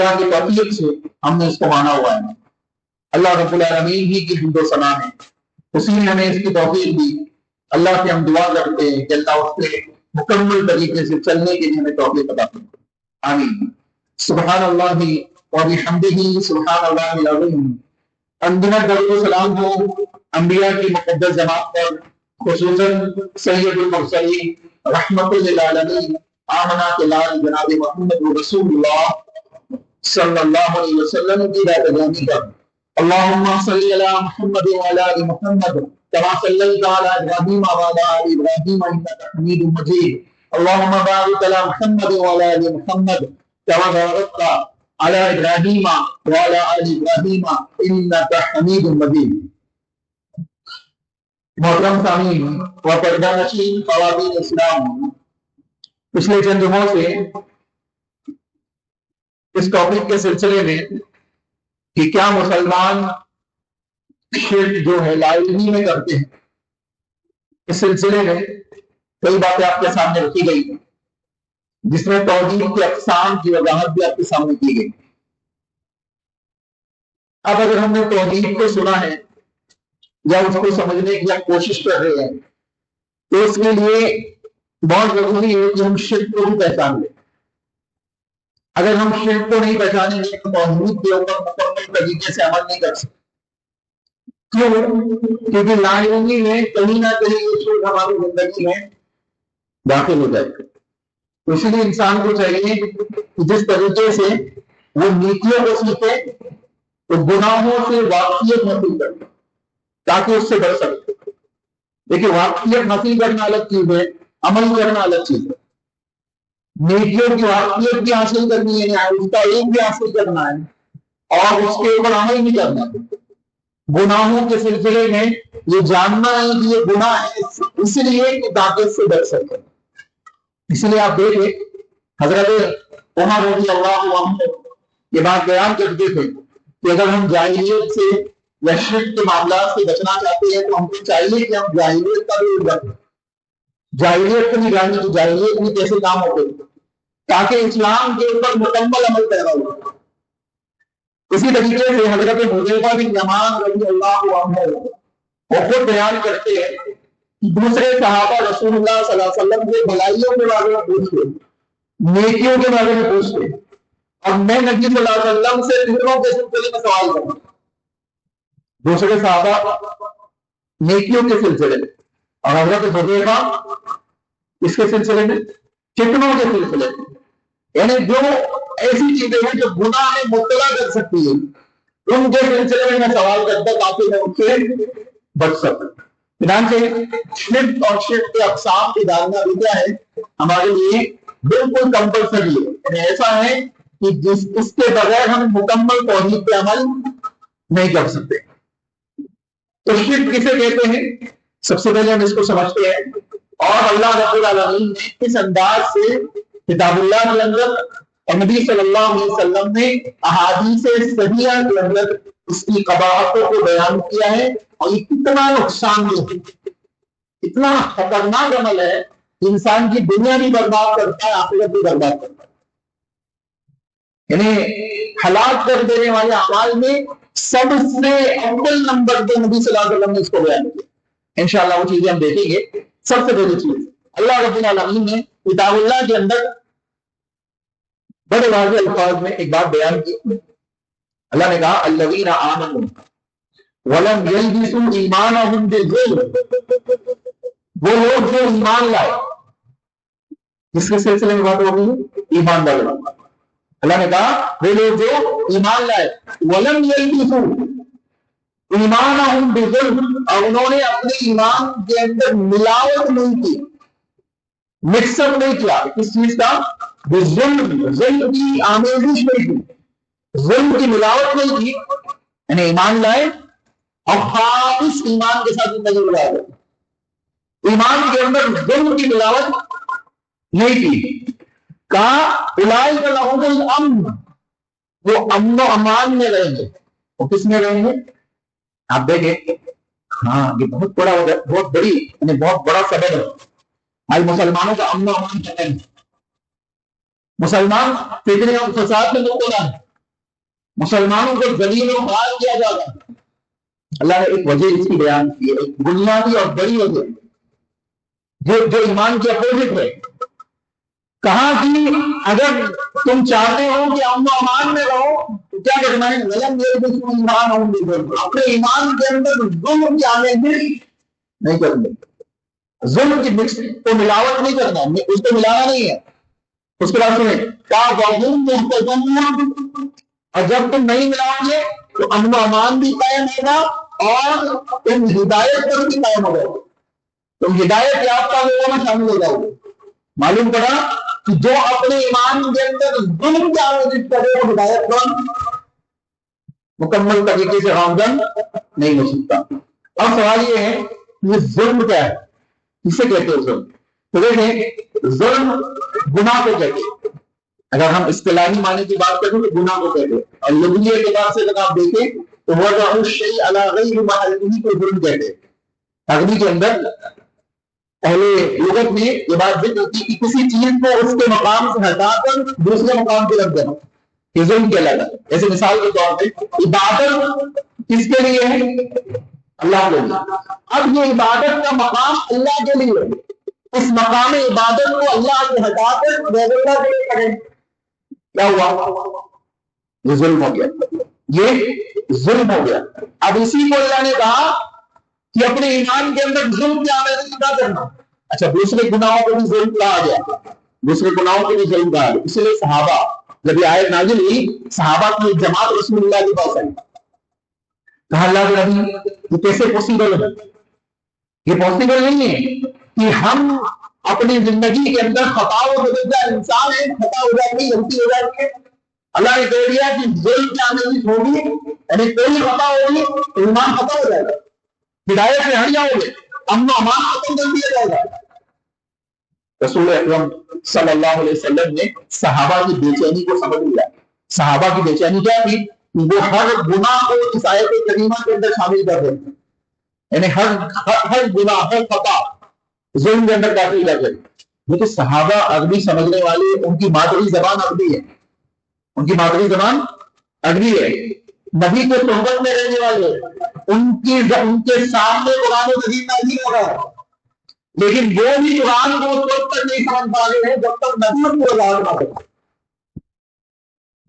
اللہ کی توفیق سے ہم نے اس کو مانا ہوا ہے۔ اللہ رب العالمین ہی کی حمد و ثنا ہے، اسی نے ہمیں اس کی توفیق دی۔ اللہ سے ہم دعا کرتے ہیں کہ اللہ اس پہ مکمل طریقے سے چلنے کے لیے ہمیں توفیق عطا فرمائے، آمین۔ سبحان اللہ و بحمدہ سبحان اللہ العظیم۔ اندر درود و سلام ہو انبیاء کی مقدس جماعت پر، خصوصاً سید المرسلین رحمت للعالمین آمنہ کے لال جناب محمد رسول اللہ صلی اللہ علیہ وسلم کی ذات گرامی پر۔ اللہم صلی علی محمد وعلی آل محمد کما صلیت علی ابراہیم وعلی آل ابراہیم انک حمید مجید۔ اللہم بارک علی محمد وعلی آل محمد کما بارکت علی ابراہیم وعلی آل ابراہیم انک حمید مجید۔ محترم سامعین و پردہ نشین خواتین اسلام، پچھلے چند جمعوں سے اس ٹاپک کے سلسلے میں کہ کیا مسلمان شرک جو ہے لا علمی میں کرتے ہیں، اس سلسلے میں کئی باتیں آپ کے سامنے رکھی گئی ہیں، جس میں توحید کی اقسام کی وضاحت بھی آپ کے سامنے کی گئی۔ اب اگر ہم نے توحید کو سنا ہے یا اس کو سمجھنے کی ہم کوشش کر رہے ہیں تو اس کے لیے بہت ضروری ہے کہ ہم شرک کو بھی پہچان لیں۔ اگر ہم شرک کو نہیں پہچانیں گے تو توحید کے اوپر مکمل طریقے سے عمل نہیں کر سکتے۔ کیوں؟ کیونکہ لا علمی میں کہیں نہ کہیں یہ شرک ہماری زندگی میں داخل ہو جائے گا۔ تو اس لیے انسان کو چاہیے کہ جس طریقے سے وہ نیکیوں کو سیکھے تو گناہوں سے واقفیت حاصل کرے تاکہ اس سے بچ سکے۔ دیکھیے، واقفیت حاصل کرنا الگ چیز ہے، عمل کرنا الگ چیز ہے۔ نیکیوں کی واقفیت بھی حاصل کرنی ہے، اس کا علم بھی حاصل کرنا ہے اور اس کے اوپر عمل بھی کرنا ہے۔ گناہوں کے سلسلے میں یہ جاننا ہے کہ یہ گناہ ہے اس لیے کہ تاکہ اس سے بچ سکے۔ اس لیے آپ دیکھیں حضرت عمر رضی اللہ عنہ یہ بات بیان کرتے تھے کہ اگر ہم جاہلیت سے یا شرک کے معاملات سے بچنا چاہتے ہیں تو ہم کو چاہیے کہ ہم جاہلیت کا بھی رکھیں، جاہلیت کو نہیں جانیں کہ جاہلیت میں کیسے کام ہوتے تاکہ اسلام کے اوپر مکمل عمل پیدا ہو۔ اسی طریقے سے حضرت حذیفہ بن یمان رضی اللہ عنہ وہ خود بیان کرتے ہیں کہ دوسرے صحابہ رسول اللہ صلی اللہ علیہ وسلم سے بھلائیوں کے بارے میں پوچھتے، نیکیوں کے بارے میں پوچھتے، اور میں نبی صلی اللہ علیہ وسلم سے فطروں کے سلسلے میں سوال کروں۔ دوسرے صحابہ نیکیوں کے سلسلے میں اور حضرت حذیفہ اس کے سلسلے میں فتنوں کے سلسلے میں، یعنی جو ایسی چیزیں ہیں جو گناہ میں مبتلا کر سکتی ہیں ان کے سلسلے میں سوال کرتا تاکہ میں ان سے بچ سکوں۔ چنانچہ شرک اور شرک کے اقسام کی جاننا بھی کیا ہے ہمارے لیے بالکل کمپلسری ہے، یعنی ایسا ہے کہ اس کے بغیر ہم مکمل توحید پہ عمل نہیں کر سکتے۔ تو شرک کسے کہتے ہیں؟ سب سے پہلے ہم اس کو سمجھتے ہیں، اور اللہ رب العالمین نے اس انداز سے کتاب اللہ کے اندر اور نبی صلی اللہ علیہ وسلم نے احادیث صحیحہ کے اندر اس کی قباحتوں کو بیان کیا ہے، اور یہ کتنا نقصان دہ ہے، اتنا خطرناک عمل ہے کہ انسان کی دنیا بھی برباد کرتا ہے، آخرت بھی برباد کرتا ہے۔ یعنی ہلاک کر دینے والے اعمال میں سب سے اول نمبر پہ نبی صلی اللہ علیہ وسلم نے اس کو بیان کیا۔ انشاءاللہ وہ چیزیں ہم دیکھیں گے۔ سب سے پہلی چیز اللہ رب العالمین نے کتاب اللہ کے اندر بڑے واضح الفاظ میں ایک بات بیان کی۔ اللہ نے کہا الذین آمنوا ولم یلبسوا ایمانہم بالظلم، وہ لوگ جو ایمان لائے، جس کے سلسلے میں بات ہو رہی ہے ایمان والے۔ اللہ نے کہا وہ لوگ جو ایمان لائے ولم یلبسوا ایمانہم بالظلم، اور انہوں نے اپنے ایمان کے اندر ملاوٹ نہیں کی، مکس اپ نہیں کیا۔ کس چیز کا؟ ظلم، ظلم کی آمیزش نہیں کی، ظلم کی ملاوٹ نہیں کی، یعنی ایمان لائے اور خالص ایمان کے ساتھ زندگی گزار دے، ایمان کے اندر ظلم کی ملاوٹ نہیں کی۔ کہا اولئک لہم الامن، وہ امن و امان میں رہیں گے۔ وہ کس میں رہیں گے؟ آپ دیکھیں، ہاں یہ بہت بڑی یعنی بہت بڑا سبب ہے آج مسلمانوں کا امن و امان چلے۔ مسلمان فکری اور فساد میں مبتلا ہے، مسلمانوں کو ذلیل و خوار کیا جا رہا ہے۔ اللہ نے ایک وجہ اس کی بیان کی ہے، ایک بنیادی اور بڑی وجہ جو ایمان کے اپوزٹ ہے۔ کہا کہ اگر تم چاہتے ہو کہ امن و امان میں رہو تو کیا کرنا ہے؟ اپنے ایمان کے اندر ظلم کی آمیزش نہیں کرنی، ظلم کی مکس کو ملاوٹ نہیں کرنا، اس کو ملانا نہیں ہے۔ اس کے بعد سنیں اور جب تم نہیں ملاؤ گے تو امن و امان بھی قائم ہوگا اور تم ہدایت پر بھی قائم ہو جاؤ گے، تم ہدایت یافتہ لوگوں میں شامل ہو جاؤ گے۔ معلوم پڑا کہ جو اپنے ایمان کے اندر ظلم کی آمیزش کرے وہ ہدایت پر مکمل طریقے سے گامزن نہیں ہو سکتا۔ اب سوال یہ ہے کہ ظلم کیا ہے، کسے کہتے ہیں ظلم؟ تو دیکھیں ظلم گناہ کو کہتے ہیں، اگر ہم اصطلاحی معنی کی بات کریں تو گناہ کو کہتے ہیں، اور لغوی اعتبار سے اگر آپ دیکھیں تو وضع الشیء علی غیر محلہ کو ظلم کہتے ہیں۔ عربی کے اندر اہل لغت میں یہ بات ذکر کی کہ کسی چیز کو اس کے مقام سے ہٹا کر دوسرے مقام پہ رکھ دینا یہ ظلم کہلاتا ہے۔ جیسے مثال کے طور پہ عبادت کس کے لیے ہے؟ اللہ کے لیے۔ اب یہ عبادت کا مقام اللہ کے لیے ہے، اس مقام عبادت کو اللہ سے ہٹا کر غیر اللہ کے لیے کریں، کیا ہوا؟ یہ ظلم ہو گیا، یہ ظلم ہو گیا۔ اب اسی کو اللہ نے کہا کہ اپنے ایمان کے اندر ظلم کی آمیزش نہ کرنا۔ اچھا دوسرے گناہوں کو بھی ظلم کہا گیا، دوسرے گناہوں کو بھی ظلم کہا گیا، اس لیے صحابہ جب یہ آیت نازل ہوئی صحابہ کی جماعت رسول اللہ کے پاس آئی، کہا اللہ کے نبی یہ کیسے پاسبل ہے؟ یہ پاسبل نہیں ہے کہ ہم اپنی زندگی کے اندر خطا و بدلتا انسان ہے، خطا ہو جاتی ہے، غلطی ہو جاتی ہے، اللہ نے کہہ دیا کہ ظلم کی آمیزش ہوگی، یعنی کوئی خطا ہوگی تو ایمان خطا ہو جائے گا، ہدایت سے ہٹ جاؤ گے، امن و امان ختم کر دیا جائے گا۔ رسول اکرم صلی اللہ علیہ وسلم نے صحابہ کی بے چینی کو سمجھ لیا۔ صحابہ کی بے چینی کیا تھی؟ وہ ہر گناہ کو اس آیت کریمہ کے اندر شامل کر دیتے، یعنی ہر گناہ، ہر خطا ظلم کے اندر داخل کر دیتے۔ لیکن صحابہ عربی سمجھنے والے، ان کی مادری زبان عربی ہے، ان کی مادری زبان عربی ہے، نبی کے صحبت میں رہنے والے، ان کے سامنے قرآن مجید نازل ہو رہا ہے، لیکن وہ بھی قرآن کو اس وقت تک نہیں سمجھ پا رہے ہیں جب تک نبی کو وضاحت نہ کرے،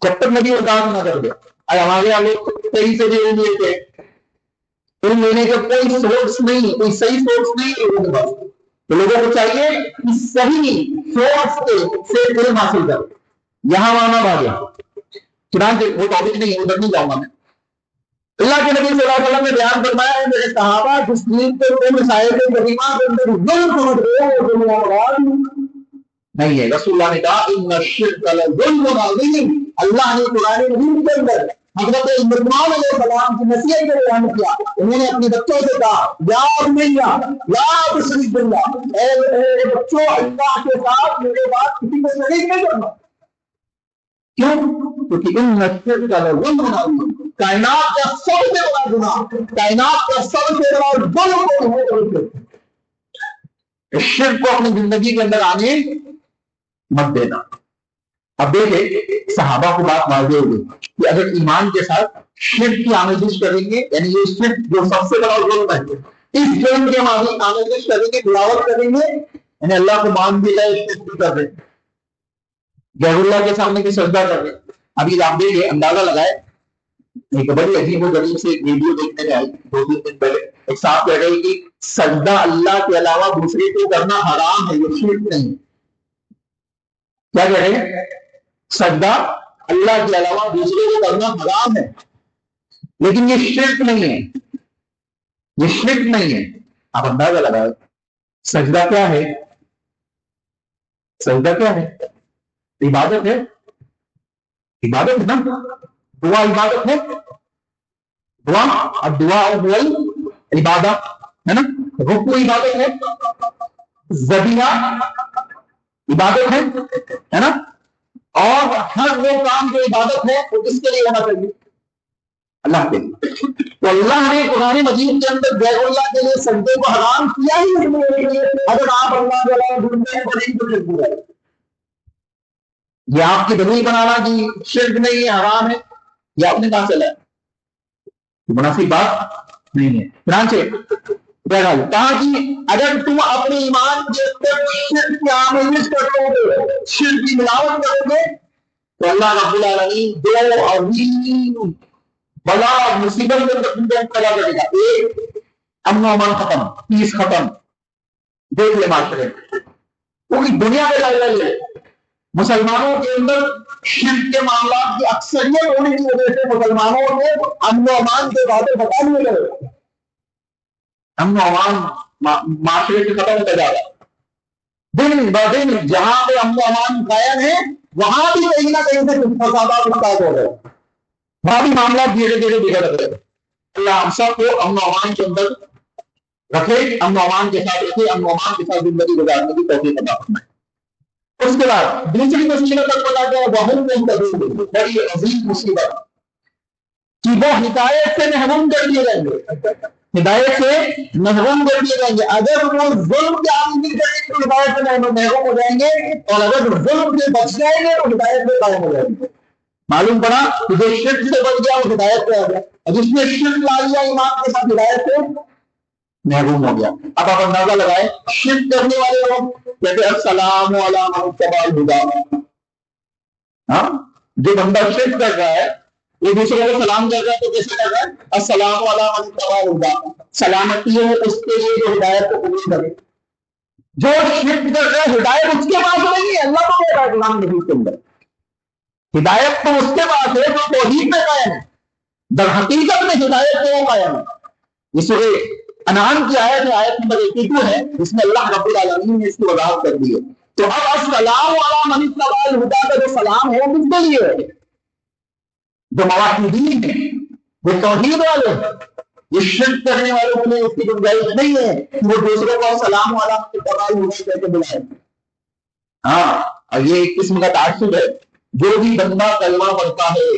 جب تک نبی وضاحت نہ کر دے۔ ہمارے یہاں لوگ صحیح سے بھی علم لیتے ہیں، علم لینے کا کوئی سورس نہیں، کوئی صحیح سورس نہیں لوگوں کے پاس، تو لوگوں کو چاہیے کہ صحیح سورس سے علم حاصل کر، یہاں وہاں بھاگے۔ چنانچہ وہ ٹاپک نہیں ہے، ادھر نہیں جاؤں گا میں۔ اللہ کے نبی صلی اللہ علیہ وسلم نے بیان فرمایا ہے میرے صحابہ جس چیز کو تم اس آیت کریمہ کے اندر ظلم سمجھ رہے ہو وہ دنیا مراد نہیں ہے۔ رسول اللہ نے کہا ان الشرک لظلم عظیم۔ اللہ نے قرآن مجید کے اندر حضرت عمران علیہ السلام کی نصیحت کو بیان کیا، انہوں نے اپنے بچوں سے کہا یا بنیا لا تشرک باللہ، اے بچوں اللہ کے ساتھ میرے بات کسی کو شریک نہیں کرنا۔ کیوں؟ کیونکہ ان الشرک لظلم عظیم، کائنات کا سب سے بڑا گناہ، کائنات کا سب سے بڑا ظلم ہے شرک کو اپنی زندگی کے اندر آنے مت دینا۔ اب دیکھیں صحابہ کو بات واضح ہو گئی کہ اگر ایمان کے ساتھ شرک کی آمیزش کریں گے، یعنی یہ شرک جو سب سے بڑا ظلم ہے، اس جرم کی آمیزش کریں گے، ملاوٹ کریں گے، یعنی اللہ کو مان بھی لائے، شرک بھی کر رہے، غیر اللہ کے سامنے کی سجدہ کر رہے۔ ابھی آپ دیکھیں اندازہ لگائے، ایک بڑی عجیب و غریب سے ایک ویڈیو دیکھنے میں آئی 2-3 دن پہلے، ایک صاحب کہہ رہے کہ سجدہ اللہ کے علاوہ دوسرے کو کرنا حرام ہے، یہ شرک نہیں۔ کیا کہہ رہے ہیں؟ سجدہ اللہ کے علاوہ دوسرے کو کرنا حرام ہے، لیکن یہ شرک نہیں ہے، یہ شرک نہیں ہے۔ آپ اندازہ لگائے سجدہ کیا ہے؟ سجدہ کیا ہے؟ عبادت ہے، عبادت ہے نا، دعا عبادت ہے، دعا اب دعا اور عبادت ہے نا، رکوع عبادت ہے، ذبیحہ عبادت ہے نا، اور ہر وہ کام جو عبادت ہے وہ کس کے لیے ہونا چاہیے؟ اللہ کے لیے۔ تو اللہ نے قرآن مجید کے اندر غیر اللہ کے لیے سجدے کو حرام کیا ہی نہیں، اگر آپ اللہ کے علاوہ ڈھونڈتے ہیں تو شرک ہو جائے۔ یہ آپ کی دلیل بنانا کہ شرک نہیں ہے، حرام ہے، یہ آپ نے کہاں سے لایا؟ مناسب بات نہیں ہے۔ چنانچہ بہرحال کہا کہ اگر تم اپنے ایمان کے اندر شرک کی آمیزش کرو گے، شرک کی ملاوٹ کرو گے، تو اللہ رب العالمین دو عظیم بڑا مصیبت کے اندر تم کو مبتلا کرے گا۔ ایک، امن و امان ختم، پیس ختم، دیکھ لے معاشرے پوری دنیا میں لڑائی ہے۔ مسلمانوں کے اندر شرک کے معاملات کی اکثریت ہونے کی وجہ سے مسلمانوں نے امن و امان کے باتیں بتا دیے گئے، امن و امان معاشرے سے ختم ہوتا جا رہا۔ دن ب دن جہاں پہ امن و امان قائم ہے وہاں بھی کہیں نہ کہیں سے فسادات مقاد ہو گئے، وہاں بھی معاملات دھیرے دھیرے بگڑ رہے۔ اللہ ہم سب کو امن و امان کے اندر رکھے، امن و امان کے ساتھ رکھے، امن و امان کے ساتھ زندگی گزارنے کی توفیق عطا فرمائے۔ اس کے بعد دوسری مصیبت تک بتا دیا، بڑی عظیم مصیبت کہ وہ ہدایت سے محروم کر دیے جائیں گے، ہدایت سے محروم کر دیے جائیں گے۔ اگر وہ ظلم کے عامل کریں گے تو ہدایت سے محروم ہو جائیں گے، اور اگر ظلم سے بچ جائیں گے تو ہدایت سے قائم ہو جائیں گے۔ معلوم پڑا کہ جو شرک سے بچ گیا وہ ہدایت پہ آ گیا، اور جس نے شرک لا لیا ایمان کے ساتھ ہدایت سے محروم ہو گیا۔ اب آپ اندازہ لگائیں، شرک کرنے والے لوگ کہتے ہیں السلام علی من اتبع الہدی، ہاں جو بندہ شرک کر رہا ہے یہ دوسرے کو سلام کر رہا ہے تو کیسے کر رہا ہے؟ السلام علی من اتبع الہدی، سلامتی ہے اس کے لیے جو ہدایت کو قبول کرے۔ جو شرک کر رہا ہے ہدایت اس کے پاس نہیں ہے، اللہ کو کہہ رہا ہے قرآن مجید کے اندر، ہدایت تو اس کے پاس ہے جو توحید میں قائم ہے، در حقیقت میں ہدایت تو وہ قائم ہے۔ اس سورہ انعام کی آیت ہے، آیت نمبر 82 ہے، جس میں اللہ رب العالمین نے اس کی وضاحت کر دی ہے۔ تو اب السلام علی من اتبع الہدی کا جو سلام ہے وہ کس کے لیے ہے؟ جو موحدین ہیں، وہ توحید والے ہیں، یہ شرک کرنے والوں کے لیے اس کی گنجائش نہیں ہے کہ وہ دوسروں کو سلام علی من اتبع الہدی کہہ کے بلائیں۔ ہاں، اور یہ ایک قسم کا تعصب ہے۔ جو بھی بندہ کلمہ پڑھتا ہے،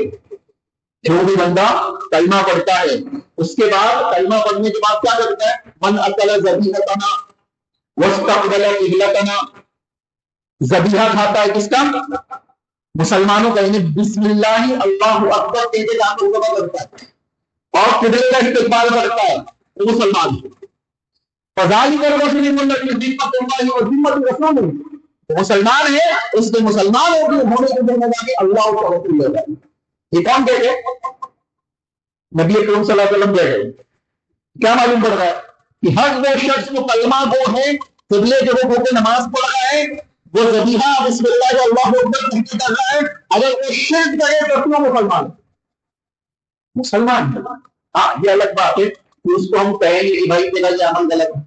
جو بھی بندہ کلمہ پڑھتا ہے، اس کے بعد کلمہ پڑھنے کے بعد کیا کرتا ہے؟ من اکل ذبیحتنا واستقبل قبلتنا، ذبیحہ کھاتا ہے کس کا؟ مسلمانوں کا، یعنی بسم اللہ اللہ اکبر کہتے جا کے ذبح کرتا ہے اور قبلے کا استقبال کرتا ہے، وہ مسلمان ہے۔ فذلک الرسول الذی ذمۃ اللہ وذمۃ رسولہ، مسلمان ہے، اس کے مسلمان ہونے کے ذمہ داری اللہ اور رسول لے گا۔ یہ کون کہہ گئے؟ نبی اکرم صلی اللہ علیہ وسلم کہہ گئے۔ کیا معلوم پڑ رہا ہے کہ ہر وہ شخص جو کلمہ گو ہے، قبلے کے رخ ہو کے نماز پڑھ رہا ہے، وہ ذبیحہ بسم اللہ اللہ اکبر کہہ کے کر رہا ہے، اگر وہ شرک کرے تو کیوں مسلمان ہے۔ ہاں یہ الگ بات ہے کہ اس کو ہم کہیں گے کہ بھائی تیرا یہ عمل غلط ہے،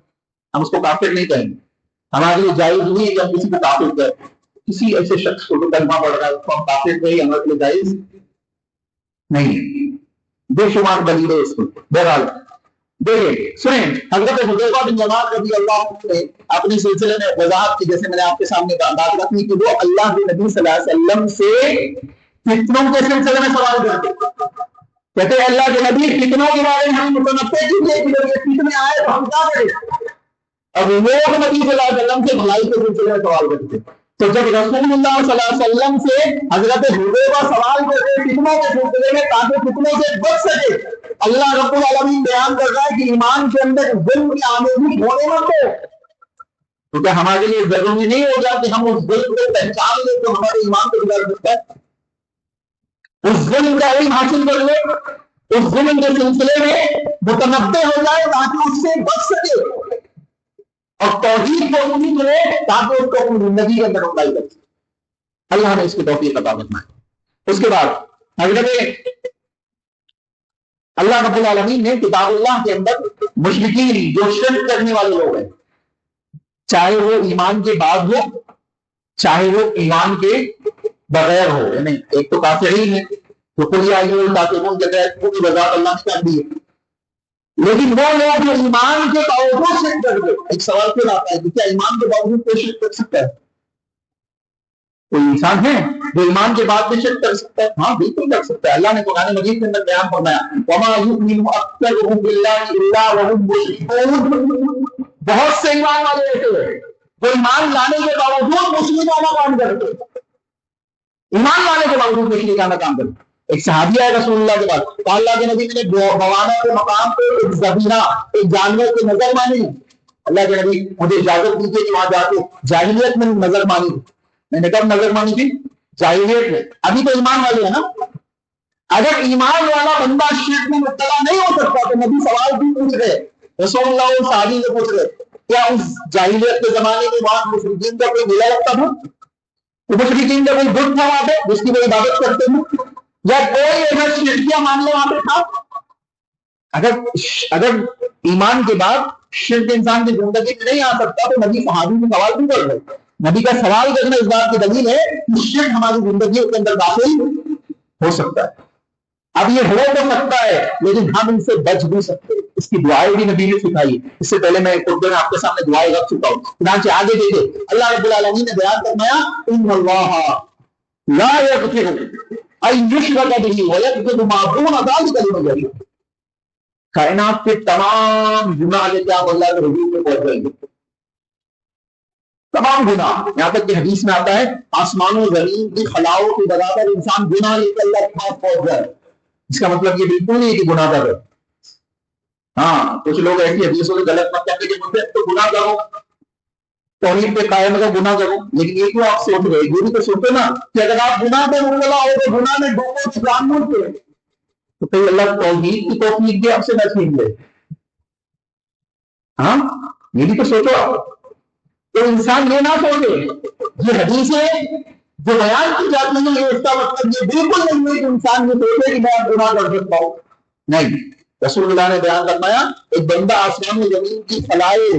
ہم اس کو کافر نہیں کہیں گے، ہمارے لیے جائز نہیں ہے کہ ہم کسی کو کافر کہیں، کسی ایسے شخص کو جو کلمہ پڑھ رہا ہے اس کو ہم کافر کہیں، ہمارے لیے جائز نہیں، بے شمار دلیل ہے اس کو۔ بہرحال دیکھیں سنیں، حضرت حذیفہ بن یمان رضی اللہ عنہ نے اپنے سلسلے میں وضاحت کی، جیسے میں نے آپ کے سامنے بات رکھی کہ وہ اللہ کے نبی صلی اللہ علیہ وسلم سے فتنوں کے سلسلے میں سوال کرتے، کہتے ہیں اللہ کے نبی فتنوں کے بارے میں ہم متنبع کیجیے کہ جب یہ فتنے آئے تو ہم کیا کریں؟ اب لوگ نبی صلی اللہ علیہ وسلم سے بھلائی کے سلسلے میں سوال کرتے، تو جب رسول اللہ صلی اللہ علیہ وسلم سے حضرت حذیفہ سوال کرتے فتنوں کے سلسلے میں تاکہ فتنوں سے بچ سکے، اللہ رب العالمین بیان کر رہا ہے کہ ایمان کے اندر ظلم کی آمیزش ہونے مت دو، تو کیا ہمارے لیے ضروری نہیں ہو گیا کہ ہم اس ظلم کو پہچان لیں جو ہمارے ایمان کو بگاڑ سکتا ہے، اس ظلم کا علم حاصل کر لیں، اس ظلم کے سلسلے میں متنبع ہو جائے تاکہ اس سے بچ سکے، اور توحید کو امید کرے تاکہ اس کو اپنی زندگی کے اندر اپلائی کر سکے۔ اللہ نے اس کی توفیق عطا فرمائے۔ اس کے بعد حضرت اللہ رب العالمین نے کتاب اللہ کے اندر مشرکین جو شرک کرنے والے لوگ ہیں، چاہے وہ ایمان کے بعد ہو چاہے وہ ایمان کے بغیر ہو، یعنی ایک تو کافرین ہے جو کل الکافرون کے تحت پوری وضاحت اللہ نے کر دی ہے، لیکن وہ لوگ جو ایمان کے باوجود شرک کر دے، ایک سوال پھر آتا ہے کہ کیا ایمان کے باوجود کوئی شرک کر سکتا ہے؟ کوئی انسان ہے جو ایمان کے بعد بھی شرک کر سکتا ہے؟ ہاں بالکل کر سکتا ہے۔ اللہ نے قرآن مجید کے اندر بیان فرمایا وَمَا يُؤْمِنُ أَكْثَرُهُم بِاللَّهِ إِلَّا وَهُم مُشْرِكُونَ، بہت سے ایمان والے ایسے ہیں جو ایمان لانے کے باوجود مشرکانہ کام کرتے ہیں، ایمان لانے کے باوجود مشرکانہ کام کرتے ہیں۔ ایک صحابی ہے رسول اللہ کے بعد، تو اللہ کے نبی نے بوانا کے مقام پہ ایک ذبیحہ، ایک جانور کی نظر مانی. اللہ کے نبی مجھے اجازت دیجیے کہ وہاں جا کے جاہلیت میں نظر مانی. میں نے کب نظر مانی تھی؟ جاہلیت میں. ابھی تو ایمان والے ہیں نا. اگر ایمان والا بندہ شرک میں مبتلا نہیں ہو سکتا تو نبی سوال بھی پوچھ رہے، رسول اللہ وہ صحابی سے پوچھ رہے کیا اس جاہلیت کے زمانے میں وہاں مشرکین کا کوئی میلہ لگتا تھا؟ مشرکین کا کوئی بت تھا وہاں پہ جس کی وہ عبادت کرتے ہیں، یا کوئی ایسا شرکیہ معاملہ وہاں پہ تھا؟ اگر ایمان کے بعد شرک انسان کی زندگی میں نہیں آ سکتا تو نبی صحابی سے سوال بھی کر رہے. نبی کا سوال کرنا اس بات کی دلیل ہے کہ شرک ہماری زندگی کے اندر داخل ہو سکتا ہے. اب یہ ہو تو سکتا ہے لیکن ہم ان سے بچ بھی سکتے. اس کی دعائیں بھی نبی نے سکھائی. اس سے پہلے میں خطبے میں آپ کے سامنے دعائیں رکھ چکا ہوں. چنانچہ آگے دیکھیں اللہ رب العالمین نے بیان فرمایا ان اللہ لا یغفر ان یشرک به ویغفر ما دون ذلک لمن یشاء. کائنات کے تمام گناہ لے کے آپ اللہ کے حضور میں پہنچ جائیں گے. تمام گناہ، یہاں تک کہ حدیث میں آتا ہے آسمان و زمین کی خلاؤں کی برابر انسان گناہ لے کے اللہ کے پاس پہنچ جائے. اس کا مطلب یہ بالکل نہیں کہ گناہ کر. ہاں کچھ لوگ ایسی حدیثوں سے غلط مطلب کہ مجھے تو گناہ کرو، توحید پہ قائم اگر گناہ کرو. لیکن یہ کیوں آپ سوچ رہے؟ یہ بھی تو سوچو نا کہ اگر آپ گناہ پہ مبتلا ہو تو گناہ میں ڈوبو جانور پہ تو کہیں اللہ توحید کی توفیق بھی آپ سے نہ چھین لے. ہاں یہ بھی تو سوچو آپ. تو انسان یہ نہ سوچے یہ حدیثیں جو بیان کی جاتی ہیں یہ اس کا مطلب یہ بالکل نہیں ہے کہ انسان یہ سوچے کہ میں گناہ کر سکتا ہوں. نہیں، رسول اللہ نے بیان فرمایا ایک بندہ آسمان و زمین کی خلائے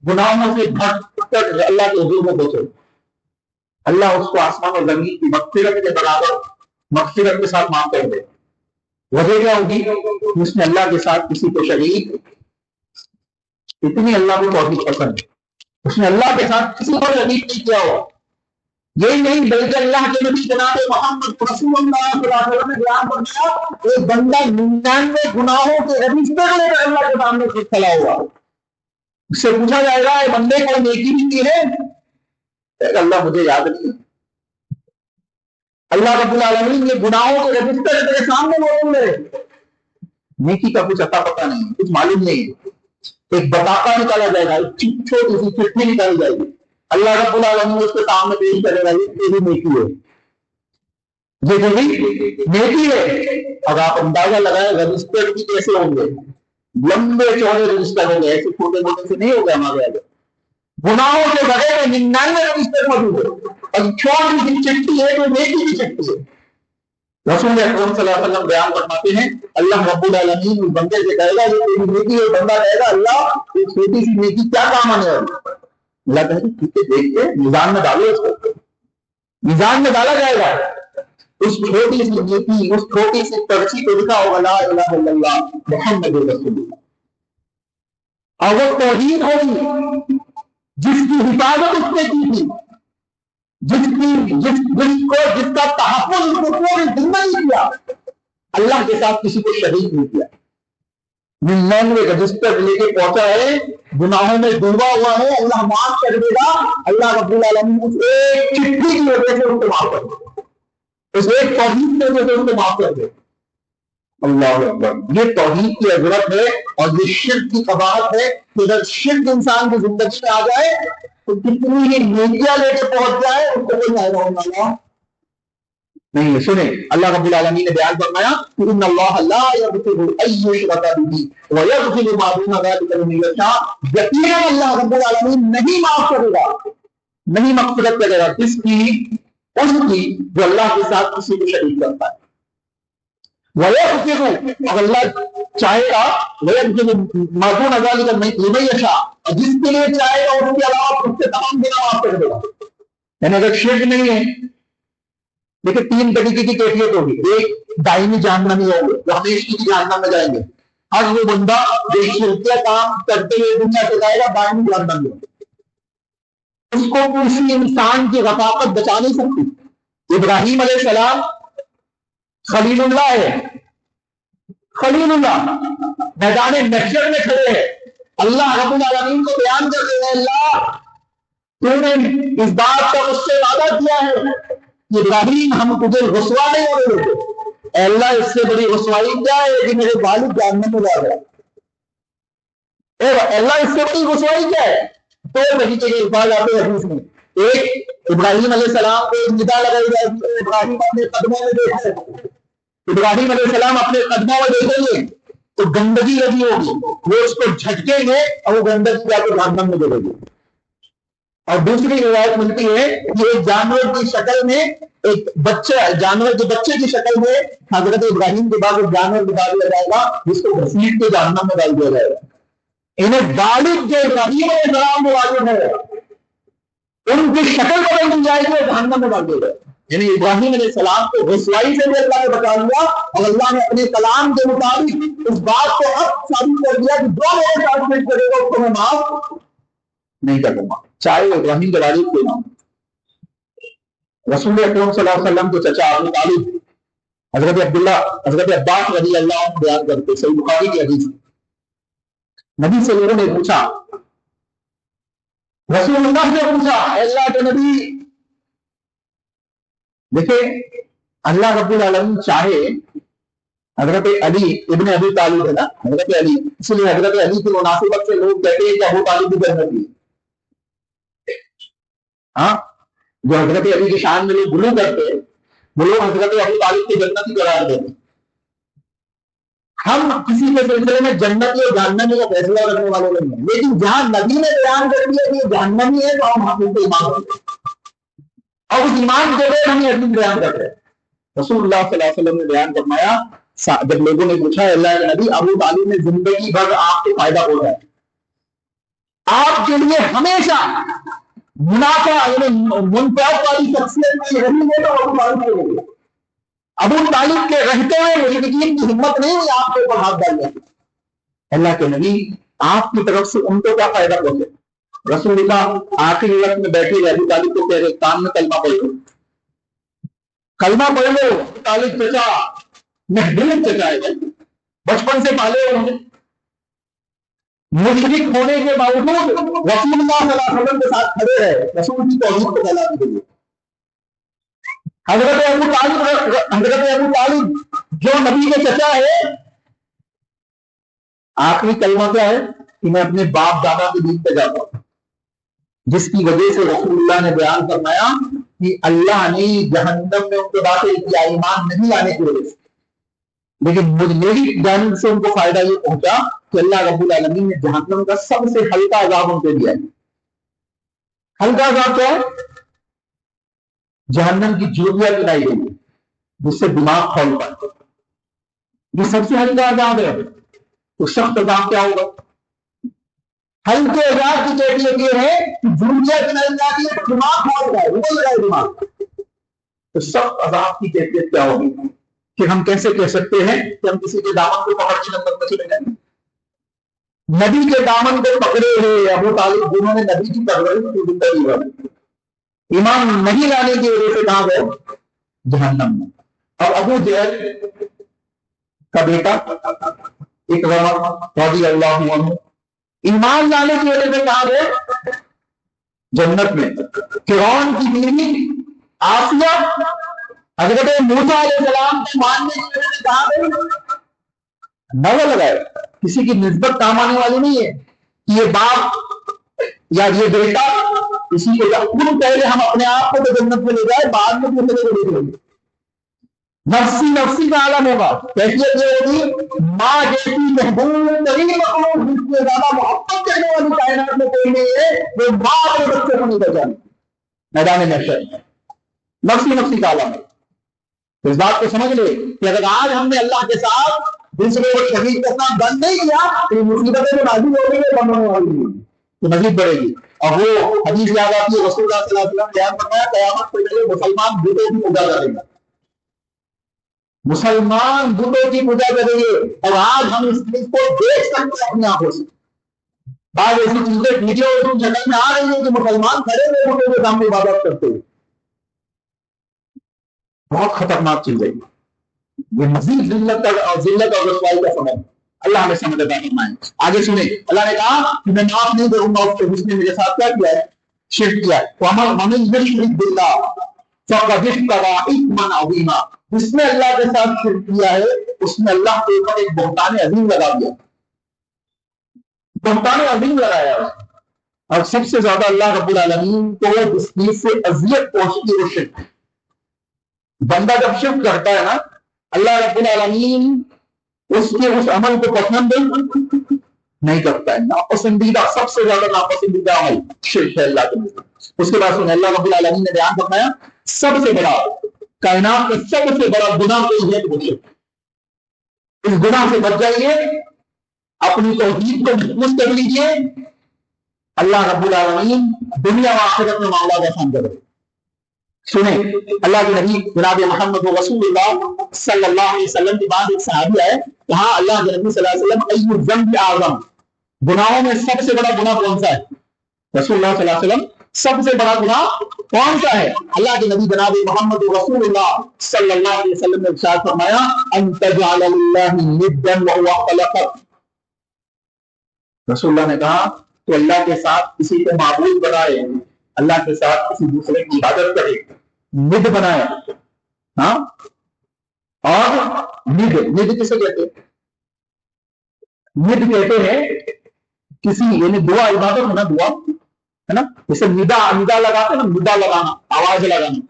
گناہوں سے بھٹ کر اللہ کے حضور میں پہنچے، اللہ اس کو آسمان و زمین کی مغفرت کے برابر مغفرت کے ساتھ معاف کر دے. وجہ کیا ہوگی؟ اس نے اللہ کے ساتھ کسی کو شریک، اتنی اللہ کو توحید پسند ہے، اس نے اللہ کے ساتھ کسی کو شریک نہیں کیا ہوا. یہی نہیں بلکہ اللہ کے نبی جناب محمد رسول اللہ صلی اللہ علیہ وسلم نے بیان فرمایا ایک بندہ 99 گناہوں کے رجسٹر لے کر اللہ کے سامنے سے کھڑا ہوا. اس سے پوچھا جائے گا اے بندے کو نیکی بھی کی ہے؟ اللہ مجھے یاد نہیں. اللہ رب العالمین یہ گناہوں کے رجسٹر تیرے سامنے موجود ہے، نیکی کا کچھ عطا پتہ نہیں، کچھ معلوم نہیں. ایک بطاقہ نکالا جائے گا، ایک چھوٹی سی چٹھی نکالی جائے گی، اللہ رب العالمین اس کے سامنے پیش کرے گا یہ تیری نیکی ہے، یہ تیری نیکی ہے. اب آپ اندازہ لگائیں رجسٹر بھی کیسے ہوں گے؟ لمبے چوڑے رجسٹر ہوں گے، ایسے چھوٹے موٹے سے نہیں ہوگا. ہمارے آگے گناہوں کے بغیر 99 رجسٹر موجود ہے اور چھوٹی سی چٹھی ہے تو نیکی کی چٹھی ہے. رسول اکرم صلی اللہ علیہ وسلم بیان فرماتے ہیں اللہ رب العالمین اس بندے سے کہے گا یہ تیری نیکی ہے. بندہ کہے گا اللہ یہ چھوٹی سی نیکی کیا کام آنے والی؟ اللہ کہے گا ٹھیک ہے دیکھ کے میزان میں ڈالو، اس کو میزان میں ڈالا جائے گا. اس چھوٹی سی نیکی، اس چھوٹی سی پرچی پہ لکھا ہوگا لا الہ الا اللہ محمد رسول اللہ. اور وہ توحید ہوگی جس کی حفاظت اس نے کی تھی، جس کا تحفظ اس کو پوری زندگی کیا، اللہ کے ساتھ کسی کو شریک نہیں کیا. 99 رجسٹر لے کے پہنچا ہے، گناہوں میں ڈوبا ہوا ہے، اللہ معاف کر دے گا. اللہ رب العالمین اس ایک چٹھی کی وجہ سے ان کو معاف کر دے، اس ایک توحید کی وجہ سے ان کو معاف کر دے. اللہ اکبر. یہ توحید کی عظمت ہے اور یہ شرک کی قباحت ہے کہ اگر شرک انسان کی زندگی میں آ جائے تو کتنی ہی نیکیاں لے کے پہنچ جائے اس کو کوئی آئے گا نہیں. سنیں اللہ رب العالمین نے بیان فرمایا کہ ان اللہ لا یغفر ان یشرک به ویغفر ما دون ذلک لمن یشاء. یقینا اللہ رب العالمین نہیں معاف کرے گا، نہیں مغفرت کرے گا کس کی؟ اس کی جو اللہ کے ساتھ کسی کو شریک کرتا ہے. ویغفر اور اللہ چاہے گا ویغفر ما دون ذلک لمن یشاء، اور جس کے لیے چاہے گا اس کے علاوہ اس کے تمام گناہ معاف کر دے گا. یعنی اگر شرک نہیں ہے، لیکن 3 طریقے کی کیفیت ہوگی. ایک دائمی جہنمی ہوگی، جو ہمیشہ کی جہنم میں جائیں گے. ہر وہ بندہ جو شرکیہ کام کرتے ہوئے دنیا سے جائے گا دائمی جہنم میں، اس کو کسی انسان کی رفاقت بچا نہیں سکتی. ابراہیم علیہ السلام خلیل اللہ ہے، خلیل اللہ میدان محشر میں کھڑے ہیں. اللہ رب العالمین کو بیان کر رہے ہیں اللہ تو نے اس بات کا مجھ سے وعدہ کیا ہے ابراہیم ہم تجھے رسوا نہیں ہونے دیتے، اللہ اس سے بڑی رسوائی کیا ہے کہ میرے والد جہنم میں جا رہا ہے؟ اللہ اس سے بڑی رسوائی کیا ہے؟ دو طریقے کے الفاظ آتے ہیں حدیث میں. ایک، ابراہیم علیہ السلام کو ایک ندا لگائی جاتی ہے، ابراہیم اپنے قدموں میں دیکھتے ہیں، ابراہیم علیہ السلام اپنے قدموں میں دیکھیں گے تو گندگی لگی ہوگی، وہ اس کو جھٹکیں گے اور وہ گندگی جا کے جہنم میں گرے گی. اور دوسری روایت ملتی ہے کہ ایک جانور کی شکل میں ایک بچہ، جانور کے بچے کی شکل میں حضرت ابراہیم کے بعد ایک جانور بتا دیا جائے گا جس کو گھسیٹ کے جہنم میں ڈال دیا جائے گا. انہیں والد جو ابراہیم علیہ السلام کے والد ہے ان کی شکل بدل دی جائے گی اور جہنم میں ڈال دیا جائے گا. یعنی ابراہیم علیہ السلام کو رسوائی سے بھی اللہ نے بتا دیا اور اللہ نے اپنے کلام کے مطابق اس بات کو اب ثابت کر دیا کہ جو میرے ساتھ مل کرے گا اس کو میں معاف نہیں کر دوں گا، چاہے وہ ابراہیم کے والد کوئی نہ ہو. رسول اکرم صلی اللہ علیہ وسلم کے چچا ابو طالب حضرت عباس رضی اللہ عنہ بیان کرتے، صحیح بخاری کی حدیث. نبی سے لوگوں نے پوچھا، رسول اللہ نے پوچھا، اللہ کے نبی دیکھیں اللہ رب العالمین چاہے حضرت علی ابن ابی طالب ہے نا، حضرت علی، اس لیے حضرت علی کی مناسبت سے لوگ کہتے ہیں کہ ابو طالب بھی جنتی ہے. ہاں، جو حضرت علی کی شان میں لوگ گلو کرتے ہیں وہ لوگ حضرت ابو طالب کی جنتی قرار دیتے ہیں. ہم کسی کے سلسلے میں جنتی اور جہنمی کا فیصلہ کرنے والے نہیں ہیں، لیکن جہاں نبی نے بیان کر دیا کہ یہ جہنمی ہے تو ہم حقیقت ایمان کرتے ہیں اور اس ایمان کے لیے ہم یہ حدیث بیان کرتے ہیں. رسول اللہ صلی اللہ علیہ وسلم نے بیان فرمایا، جب لوگوں نے پوچھا اللہ کے نبی ابو طالب نے زندگی بھر آپ کو فائدہ پہنچا ہے، آپ کے لیے ہمیشہ منافع یعنی منفعت والی شخصیت میں رہی ہے تو ابو طالب کے لیے، ابو طالب کے رہتے ہوئے مشرکین کی ہمت نہیں ہوئی آپ کے اوپر ہاتھ ڈالنے کی. اللہ کے نبی آپ کی طرف سے ان کو کیا فائدہ پہنچے؟ رسول اللہ آخری وقت میں بیٹھے ابو طالب کو کہہ رہے کان میں کلمہ پڑھ لو، کلمہ پڑھ لو. ابو طالب چچا محبوب چچا ہے، بچپن سے پالے ہوئے، مشرک ہونے کے باوجود رسول اللہ صلی اللہ علیہ وسلم کے ساتھ کھڑے رہے رسول کی توحید کو پھیلانے کے لیے. حضرت ابو طالب جو نبی کے چچا ہے، آخری کلمہ کیا ہے کہ میں اپنے باپ دادا کے دین پہ جاتا ہوں، جس کی وجہ سے رسول اللہ نے بیان فرمایا کہ اللہ نے جہنم میں ان کو داخل کیا ایمان نہیں لانے کی وجہ سے، لیکن میری جانب سے ان کو فائدہ یہ پہنچا کہ اللہ رب العالمین نے جہنم کا سب سے ہلکا عذاب ان کو دیا ہے. ہلکا عذاب کیا ہے؟ جہنم کی جولیاں بنائی گئی جس سے دماغ کھولتا ہے، یہ سب سے ہلکا عذاب ہے. تو سخت عذاب کیا ہوگا؟ ہلکے عذاب کی کیفیت یہ ہے کہ جولیاں بنائی جاتی ہے تو دماغ کھول جائے، ابل جائے دماغ. تو سخت عذاب کی کیفیت کیا ہوگی کہ ہم کیسے کہہ سکتے ہیں کہ ہم کسی کے دامن کو پکڑ کے جنت میں چلے جائیں؟ نبی کے دامن کو پکڑے ہوئے ابو طالب جنہوں نے نبی کی پرورش کی زندگی بھر ایمان نہیں لانے کی وجہ سے کہاں گئے؟ جہنم میں. اور ابو جہل کا بیٹا اکرمہ رضی اللہ عنہ ایمان لانے کی وجہ سے کہاں گئے؟ جنت میں. فرعون کی بیوی آسیہ حضرت موسیٰ علیہ السلام کو ماننے کی وجہ سے کہاں گئے؟ نظر لگائے. کسی کی نسبت کام آنے والی نہیں ہے کہ یہ باپ یا یہ بیٹا کسی کو پہلے ہم اپنے آپ کو تو جنت میں لے جائے، بعد میں دوسرے کو لے جائیں گے. نفسی نفسی کا عالم ہوگا. کیفیت یہ ہوگی ماں جیسی محبوب ترین مخلوق جس سے زیادہ محبت کرنے والی کائنات میں کوئی نہیں ہے، وہ ماں اپنے بچے کو نہیں بچانے میدان محشر. نفسی نفسی کا عالم ہے. اس بات کو سمجھ لے کہ اگر آج ہم نے اللہ کے ساتھ دوسرے کو شریک کرنا بند نہیں کیا تو یہ مصیبتیں جو نازل ہو گئی ہے بند ہونے والی نہیں تو مزید بڑھے گی. اور وہ حدیث یاد آتی ہے رسول اللہ صلی اللہ علیہ وسلم بیان فرمایا قیامت سے پہلے مسلمان بتوں کی پوجا کریں گے، مسلمان بتوں کی پوجا کریں گے. اور آج ہم اس چیز کو دیکھ سکتے ہیں اپنی آنکھوں سے. بعض ایسی چیزیں ویڈیو جگہ میں آ رہی ہیں کہ مسلمان کھڑے ہوئے بتوں کے سامنے عبادت کرتے ہیں. بہت خطرناک چیز ہے یہ مزید ذلت اور رسوائی کا سبب. اللہ نے سمجھ عطا فرمائے. آگے سنیں اللہ نے کہا کہ میں معاف نہیں کروں گا اس کو جس نے میرے ساتھ کیا کیا ہے؟ شرک کیا ہے. وَمَن يُشْرِكْ بِاللَّهِ فَقَدِ افْتَرَىٰ إِثْمًا عَظِيمًا. جس نے اللہ کے ساتھ شرک کیا ہے اس نے اللہ کے اوپر ایک بہتان عظیم لگا دیا، بہتان عظیم لگایا، اور سب سے زیادہ اللہ رب العالمین کو وہ جس چیز سے اذیت پہنچتی ہے وہ شرک۔ بندہ جب شرک کرتا ہے نا، اللہ رب العالمین اس کے اس عمل کو پسند نہیں کرتا ہے، ناپسندیدہ، سب سے زیادہ ناپسندیدہ عمل شرک ہے اللہ کے نزد۔ اس کے بعد اللہ رب العالمین نے بیان فرمایا سب سے بڑا، کائنات کا سب سے بڑا گناہ کوئی ہے تو وہ شرک۔ اس گناہ سے بچ جائیے، اپنی توحید کو محفوظ کر لیجیے، اللہ رب العالمین دنیا و آخرت میں معاملات آسان کرے۔ سنیں، اللہ کے نبی جناب محمد رسول اللہ صلی اللہ علیہ وسلم کی بات، ایک صحابی آئے، کہا اللہ کے نبی صلی اللہ علیہ وسلم ای الذنب اعظم، گناہوں میں سب سے بڑا گناہ کون سا ہے؟ رسول اللہ صلی اللہ علیہ وسلم سب سے بڑا گناہ کون سا ہے؟ اللہ کے نبی جناب محمد رسول اللہ صلی اللہ علیہ وسلم نے ارشاد فرمایا ان تجعل للہ ندا وهو خلقک۔ رسول اللہ نے کہا تو اللہ کے ساتھ کسی کو معبود بنائے، اللہ کے ساتھ کسی دوسرے کی عبادت کرے، ند بنائے، ہاں، اور ند کسے کہتے ہیں؟ ند کہتے ہیں کسی، یعنی دعا، عبادت ہے نا، دعا ہے نا، جیسے ندا لگاتے نا، ندا لگانا، آواز لگانا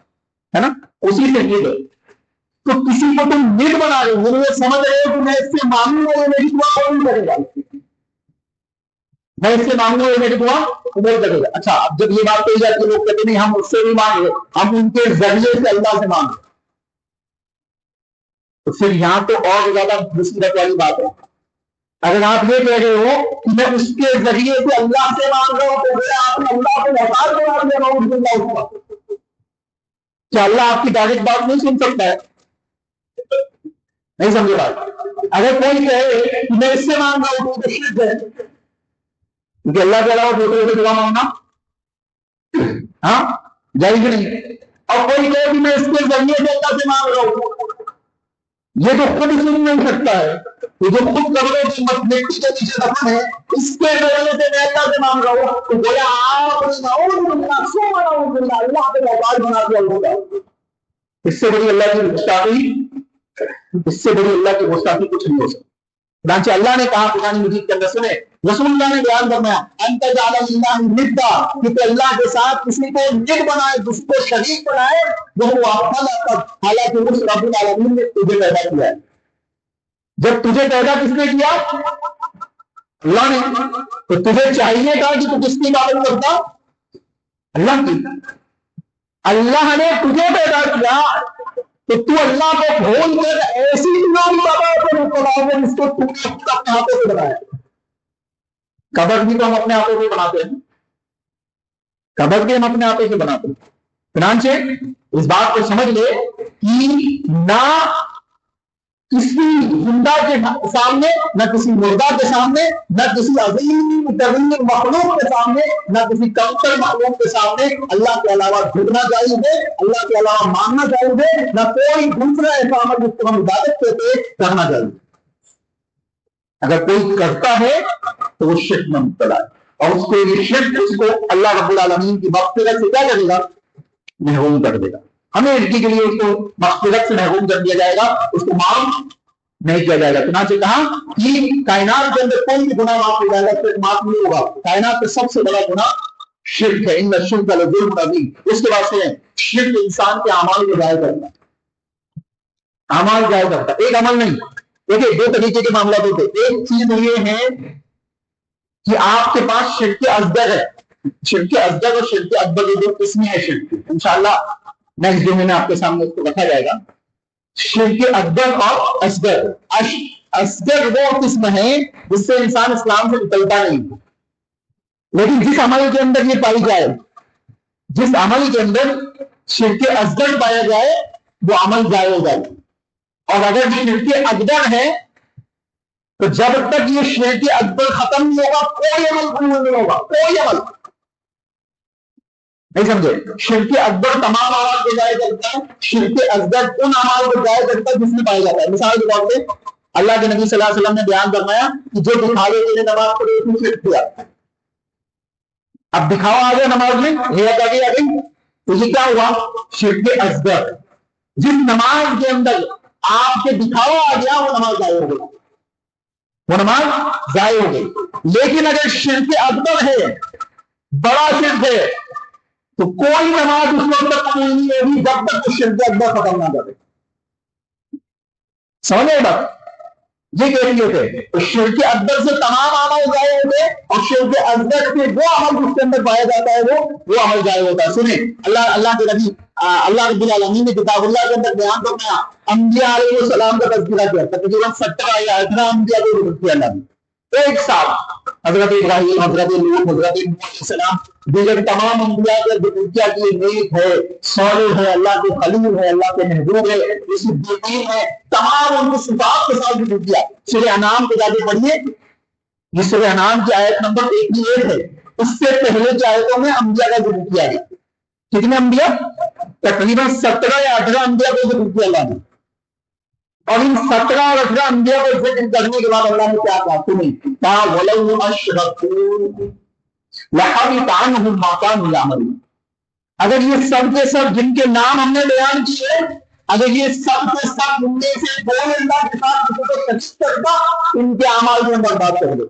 ہے نا، اسی سے ند۔ تو کسی کو تم ند بنا رہے ہو، یہ سمجھ رہے ہو کہ میں اس سے مانگوں گا میری دعا قبول کرے گا، میں اس سے مانگوں گا میری دعا قبول کرے گا۔ اچھا، اب جب یہ بات کہی جاتی ہے لوگ کہتے نہیں ہم اس سے نہیں مانگ رہے، ہم ان کے ذریعے سے اللہ سے مانگ رہے، تو پھر یہاں تو اور زیادہ مصیبت والی بات ہے۔ اگر آپ یہ کہہ رہے ہو کہ میں اس کے ذریعے سے اللہ سے مانگ رہا ہوں تو پھر آپ نے اللہ کو محتاج بنا دیا ہوگا، کیا اللہ آپ کی ڈائریکٹ بات نہیں سن سکتا ہے؟ نہیں سمجھے بات؟ اگر کوئی کہے کہ میں اس سے مانگ رہا ہوں تو شرک ہے، کیونکہ اللہ کے علاوہ دوسرے سے دعا مانگنا ہاں جائز نہیں۔ اور کوئی کہے کہ میں اس کے ذریعے سے اللہ سے مانگ رہا ہوں، یہ تو خود سن نہیں سکتا ہے، یہ جو خود قبروں کی مٹی کے نیچے دفن ہے، اس کے ذریعے سے میں اللہ سے مانگ رہا ہوں، تو گویا آپ نے اللہ کے محتاج بنا دیا ہوگا۔ اس سے بڑی اللہ کی گستاخی، اس سے بڑی اللہ کی گستاخی کچھ نہیں ہو سکتی۔ چنانچہ اللہ نے کہا قرآن مجید کے اندر، سنے رسول اللہ نے بیان فرمایا انت جعل للہ ندا، کہ اللہ کے ساتھ کسی کو ند بنائے، کسی کو شریک بنائے، وہ خلقک، حالانکہ اس رب العالمین نے تجھے پیدا کیا ہے۔ جب تجھے پیدا کس نے کیا؟ اللہ نے، تو تجھے چاہیے تھا کہ تو کس کی عبادت کرتا؟ اللہ کی۔ اللہ نے تجھے پیدا کیا تو تو اللہ کو بھول کر ایسی لوگ پر مبتلا ہو جس کو تم نے اپنے ہاتھوں سے بنایا۔ قبر بھی تو ہم اپنے ہاتھوں سے بناتے ہیں، قبر بھی ہم اپنے ہاتھوں سے بناتے ہیں۔ چنانچہ اس بات کو سمجھ لے کہ نہ کسی زندہ کے سامنے، نہ کسی مردہ کے سامنے، نہ کسی عظیم ترین مخلوق کے سامنے، نہ کسی کمتر مخلوق کے سامنے اللہ کے علاوہ جھکنا چاہیے ہے، اللہ کے علاوہ مانگنا چاہیے ہے، نہ کوئی دوسرا ایسا عمل جس کو ہم عبادت کہتے ہیں کرنا چاہیے۔ اگر کوئی کرتا ہے تو وہ شرک میں مبتلا ہے، اور اس کو یہ شرک اس کو اللہ رب العالمین کی مغفرت سے کیا کرے گا؟ محروم کر دے گا۔ ہمیں کے لیے اس کو مغفرت سے محروم کر دیا جائے گا، اس کو معاف نہیں کیا جائے گا۔ چنانچہ کہا کہ کائنات کے اندر کوئی بھی گناہ معاف ہو جائے گا، پھر معاف نہیں ہوگا۔ کائنات کا سب سے بڑا گناہ شرک ہے، ان الشرک لظلم عظیم۔ اس کے بعد سے شرک انسان کے اعمال کو ضائع کرتا ہے، اعمال ضائع کرتا ہے، ایک عمل نہیں۔ دیکھیے دو طریقے کے معاملات ہوتے ہیں، ایک چیز یہ ہے کہ آپ کے پاس شرک اصغر ہے، شرک اصغر اور شرک اکبر یہ دو قسمیں ہیں شرک، انشاءاللہ نیکسٹ ڈے میں آپ کے سامنے اس کو رکھا جائے گا۔ شرک اکبر اور اصغر، اصغر وہ قسم ہے جس سے انسان اسلام سے نکلتا نہیں، لیکن جس عمل کے اندر یہ پائی جائے، جس عمل کے اندر شرک اصغر پایا جائے وہ عمل ضائع ہو جائے۔ اور اگر شرک اکبر ہے تو جب تک یہ شرک اکبر ختم نہیں ہوگا کوئی عمل قبول نہیں ہوگا، کوئی عمل نہیں سمجھے۔ شرک اکبر تمام اعمال کو ضائع کرتا ہے، شرک اصغر ان اعمال کو ضائع کرتا ہے جس میں پایا جاتا ہے۔ مثال کے طور پہ اللہ کے نبی صلی اللہ علیہ وسلم نے بیان فرمایا کہ جو دکھاوے کے لیے نماز پڑھی اس نے شرک کیا۔ اب دکھاوا آ گیا نماز میں، یہ آ گئی، تو یہ کیا ہوا؟ شرک اصغر۔ جس نماز کے اندر آپ کے دکھاوا آ گیا وہ نماز ضائع ہو گئی، وہ نماز ضائع ہو گئی۔ لیکن اگر شرک اکبر ہے، بڑا شرک ہے، تو کوئی نماز اس وقت تک پوری نہیں ہوگی جب تک وہ شرک اکبر ختم نہ کرے۔ سمجھے بات؟ یہ کیفیت ہے۔ تو شرک اکبر سے تمام عمل ضائع ہوتے، اور شرک اصغر سے وہ عمل جس کے اندر پایا جاتا ہے وہ عمل ضائع ہوتا ہے۔ سنیں، اللہ کے نبی اللہ رب العالمین نے کتاب اللہ کے اندر بیان فرمایا، انبیاء علیہ السلام کا تذکرہ کیا، تقریباً 17 یا 18 انبیاء کو ذکر کیا اللہ نے ایک ساتھ، حضرت ابراہیم، حضرت نوح، حضرت نوح علیہ السلام، دیگر تمام انبیاء کا ذکر کیا کہ یہ نیک ہے، صالح ہے، اللہ کے خلیل ہے، اللہ کے محبوب ہے، یہ صدیقین ہے، تمام ان کو صفات کے ساتھ ذکر کیا۔ سورہ انعام کو جا کے پڑھیے، یہ سورہ انعام کی آیت نمبر 81 ہے، اس سے پہلے کی آیتوں میں انبیاء کا ذکر کیا گیا۔ کتنے انبیاء؟ تقریباً 17 یا 18 انبیاء کو ذکر کیا اللہ نے، اور ان 17 اور 18 انبیاء کو ذکر کرنے کے بعد اللہ نے کیا کہا؟ سنیں، کہا وَلَوْ أَشْرَكُوا لَحَبِطَ عَنْهُمْ مَا كَانُوا يَعْمَلُونَ۔ اگر یہ سب کے سب جن کے نام ہم نے بیان کیے، اگر یہ سب کے سب ان میں سے کوئی اللہ کے ساتھ کسی کو شریک کرتا، ان کے اعمال کو ہم برباد کر دو،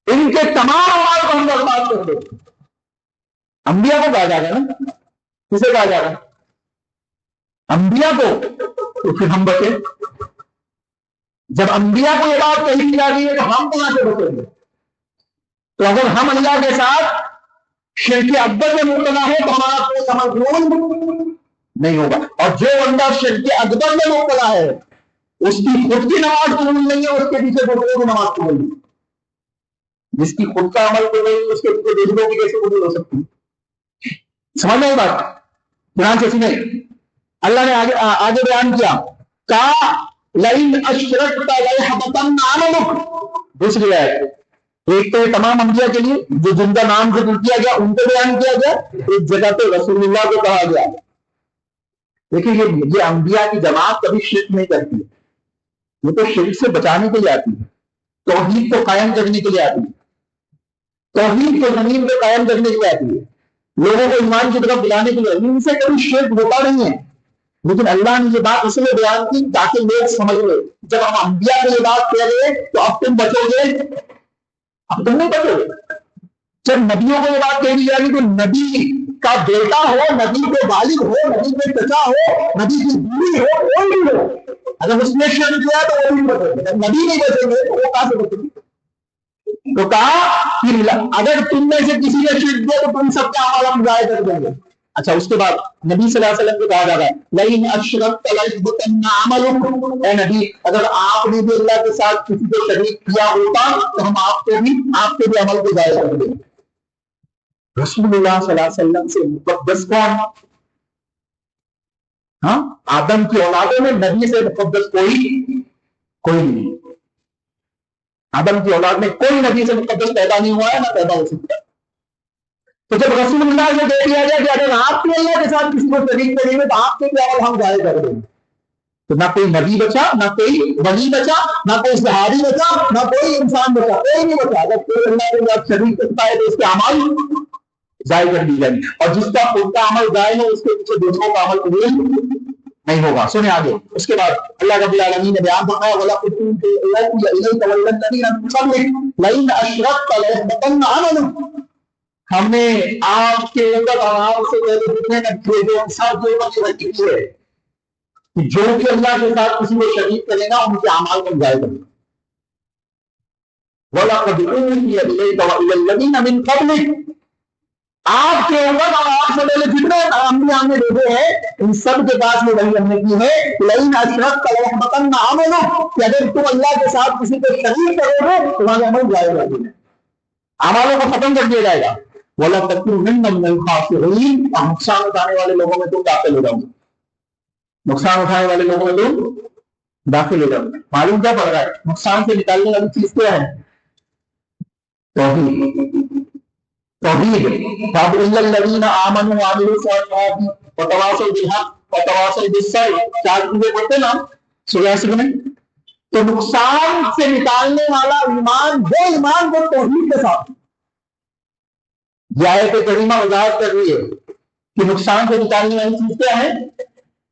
ان کے تمام اعمال کو ہم برباد کر دو۔ انبیاء کو کہا جا رہا ہے نا، کسے کہا جا رہا ہے؟ انبیاء کو۔ تو پھر ہم بچے، جب انبیاء کو یہ بات کہی جا رہی ہے تو ہم کہاں سے بچیں گے؟ تو اگر ہم اللہ کے ساتھ شرک اکبر میں مبتلا ہے تو ہمارا کوئی عمل قبول نہیں ہوگا، اور جو بندہ شرک اکبر میں مبتلا ہے اس کی خود کی نماز قبول نہیں ہے، اس کے پیچھے دوسروں کی نماز قبول نہیں۔ جس کی خود کا عمل قبول نہیں اس کے پیچھے دوسروں کی کیسے قبول ہو سکتی؟ سمجھ میں بات؟ قرآن سے سنیں، اللہ نے آگے بیان کیا، کہا لَئِنْ أَشْرَكْتَ لَيَحْبَطَنَّ عَمَلُكَ۔ دوسری آیت، ایک تو تمام انبیاء کے لیے جو جن کا نام ذکر کیا گیا ان کو بیان کیا گیا، ایک جگہ پہ رسول اللہ کو کہا گیا۔ دیکھیں یہ انبیاء کی جماعت کبھی شرک نہیں کرتی ہے، یہ تو شرک سے بچانے کے لیے آتی ہے، توحید کو قائم کرنے کے لیے آتی ہے، توحید کو زمین پہ قائم کرنے کے لیے آتی ہے، لوگوں کو ایمان کی طرف بلانے کے لیے۔ ان سے کبھی شرک ہوتا نہیں ہے، لیکن اللہ نے یہ بات اس لیے بیان کی تاکہ لوگ سمجھ لیں جب ہم انبیاء کو یہ بات کہہ رہے تو اب تم بچو گے، اب تم نہیں بچو گے۔ جب نبیوں کو یہ بات کہہ دی جائے گی تو نبی کا بیٹا ہو، نبی کے والد ہو، نبی کے چچا ہو، نبی کی بیوی ہو، کوئی بھی ہو، اگر اس نے شرک کیا تو وہ نہیں بچے گے۔ جب نبی نہیں بچیں گے تو وہ کہاں سے بچیں گے؟ تو کہا کہ اگر تم میں سے کسی نے شرک کیا تو تم سب کے اعمال ہم ضائع کر دیں گے۔ اچھا، اس کے بعد نبی صلی اللہ علیہ وسلم کو کہا جا رہا ہے لَئِنْ أَشْرَكْتَ لَيَحْبَطَنَّ عَمَلُكَ۔ اے نبی، اگر آپ نے بھی اللہ کے ساتھ کسی کو شریک کیا ہوتا تو ہم آپ کے بھی عمل کو ضائع کر دیں۔ رسول اللہ صلی اللہ علیہ وسلم سے مقدس کون؟ ہاں، آدم کی اولادوں میں نبی سے مقدس کوئی نہیں۔ آدم کی اولاد میں کوئی نبی سے مقدس پیدا نہیں ہوا ہے، نہ پیدا ہو سکتا۔ تو جب رسول اللہ سے دیکھ لیا جائے کہ اگر آپ کے اللہ کے ساتھ کسی کو شریک کریں گے تو آپ کے عمل ہم ضائع کر دیں گے، تو نہ کوئی نبی بچا، نہ کوئی ولی بچا، نہ کوئی صحابی بچا، نہ کوئی انسان بچا، کوئی نہیں بچا۔ اگر کوئی اللہ کے ساتھ شریک کرتا ہے تو اس کے عمل ضائع کر دی جائیں گے، اور جس کا خود کا عمل ضائع ہے اس کے پیچھے دوسروں کا عمل قبول نہیں ہوگا۔ سنیں آگے، اس کے بعد اللہ رب العالمین نے بیان فرمایا وَلَقَدْ أُوحِيَ إِلَيْكَ وَإِلَى الَّذِينَ مِن قَبْلِكَ لَئِنْ أَشْرَكْتَ لَيَحْبَطَنَّ عَمَلُكَ۔ ہم نے آپ کے اوپر اور آپ سے پہلے جتنے نبی جو سب کے اوپر رکھی ہے کہ جو بھی اللہ کے ساتھ کسی کو شریک کرے گا ان کے اعمال کو ضائع کرے گا۔ وَلَقَدْ أُوحِيَ إِلَيْكَ وَإِلَى الَّذِينَ مِن قَبْلِكَ، آپ کے اوپر اور آپ سے پہلے جتنے انبیاء ہم نے بھیجے ہیں ان سب کے پاس میں وہی ہم نے کی ہے لَئِنْ أَشْرَكْتَ لَيَحْبَطَنَّ عَمَلُكَ، کہ اگر تم اللہ کے ساتھ کسی کو شریک کرو گے تمہارے عمل ضائع کر دیں گے، اعمالوں کو ختم کر دیا جائے گا۔ وَلَا تَكُونَنَّ مِنَ الْخَاسِرِينَ، اور نقصان اٹھانے والے لوگوں میں تم داخل ہو جاؤ گے، نقصان اٹھانے والے لوگوں میں تم داخل ہو جاؤ گے۔ معلوم کیا پڑ رہا ہے؟ نقصان سے نکالنے والی چیز کیا ہے؟ توحید۔ فَإِلَّا الَّذِينَ آمَنُوا وَعَمِلُوا الصَّالِحَاتِ وَتَوَاصَوْا بِالْحَقِّ وَتَوَاصَوْا بِالصَّبْرِ، چار چیزیں پڑھتے نا سورہ یاسین میں۔ تو نقصان سے نکالنے والا ایمان وہ ایمان جو توحید کے ساتھ، یہ آیت کریمہ وضاحت کر رہی ہے کہ نقصان سے نکالنے والی چیز کیا ہے؟